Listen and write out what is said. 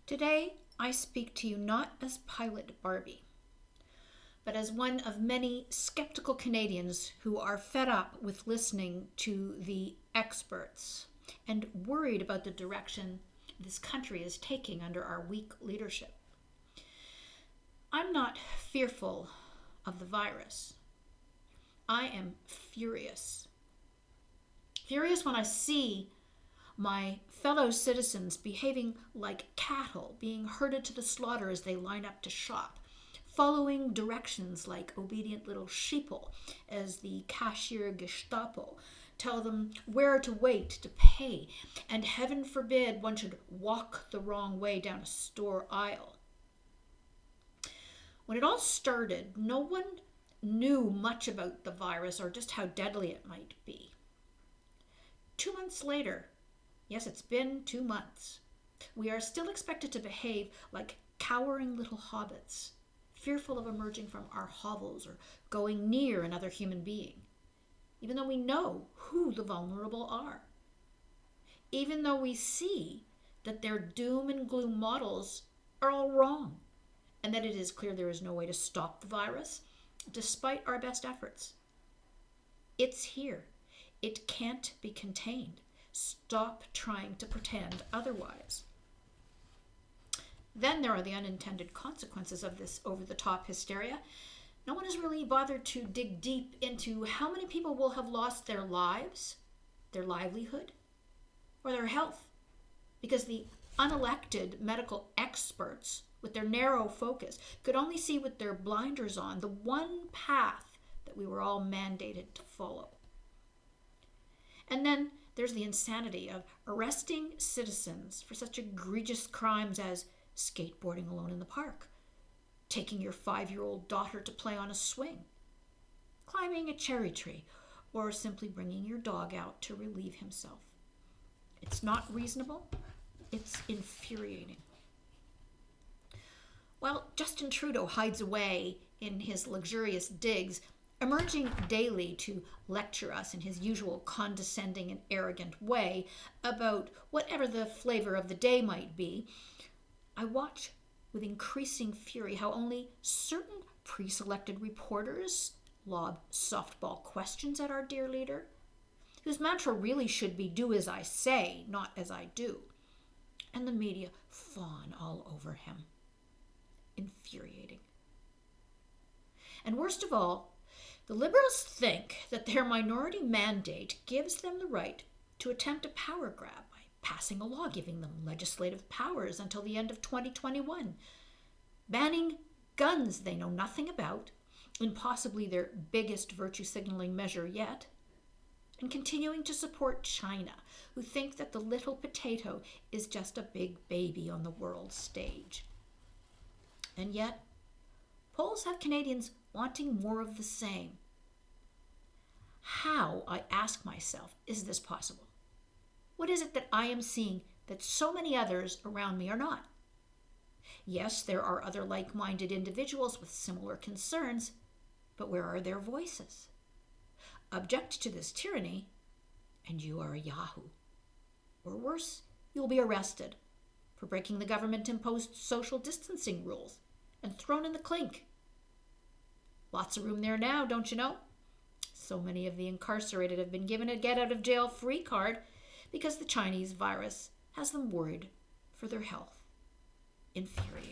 Today, I speak to you not as Pilot Barbie, but as one of many skeptical Canadians who are fed up with listening to the experts and worried about the direction this country is taking under our weak leadership. I'm not fearful of the virus. I am furious. Furious when I see my fellow citizens behaving like cattle, being herded to the slaughter as they line up to shop, following directions like obedient little sheeple as the cashier Gestapo tell them where to wait to pay, and heaven forbid one should walk the wrong way down a store aisle. When it all started, no one knew much about the virus or just how deadly it might be. 2 months later, yes, it's been 2 months, we are still expected to behave like cowering little hobbits, fearful of emerging from our hovels or going near another human being, even though we know who the vulnerable are. Even though we see that their doom and gloom models are all wrong, and that it is clear there is no way to stop the virus, despite our best efforts. It's here. It can't be contained. Stop trying to pretend otherwise. Then there are the unintended consequences of this over-the-top hysteria. No one has really bothered to dig deep into how many people will have lost their lives, their livelihood, or their health, because the unelected medical experts, with their narrow focus, could only see with their blinders on the one path that we were all mandated to follow. And then there's the insanity of arresting citizens for such egregious crimes as skateboarding alone in the park, taking your 5-year-old daughter to play on a swing, climbing a cherry tree, or simply bringing your dog out to relieve himself. It's not reasonable. It's infuriating. While Justin Trudeau hides away in his luxurious digs, emerging daily to lecture us in his usual condescending and arrogant way about whatever the flavor of the day might be, I watch with increasing fury how only certain pre-selected reporters lob softball questions at our dear leader, whose mantra really should be do as I say, not as I do, and the media fawn all over him. Infuriating. And worst of all, the Liberals think that their minority mandate gives them the right to attempt a power grab by passing a law giving them legislative powers until the end of 2021, banning guns they know nothing about, and possibly their biggest virtue signaling measure yet, and continuing to support China, who think that the little potato is just a big baby on the world stage. And yet, polls have Canadians wanting more of the same. How, I ask myself, is this possible? What is it that I am seeing that so many others around me are not? Yes, there are other like-minded individuals with similar concerns, but where are their voices? Object to this tyranny, and you are a yahoo. Or worse, you'll be arrested for breaking the government-imposed social distancing rules and thrown in the clink. Lots of room there now, don't you know? So many of the incarcerated have been given a get-out-of-jail-free card because the Chinese virus has them worried for their health. Infuriating.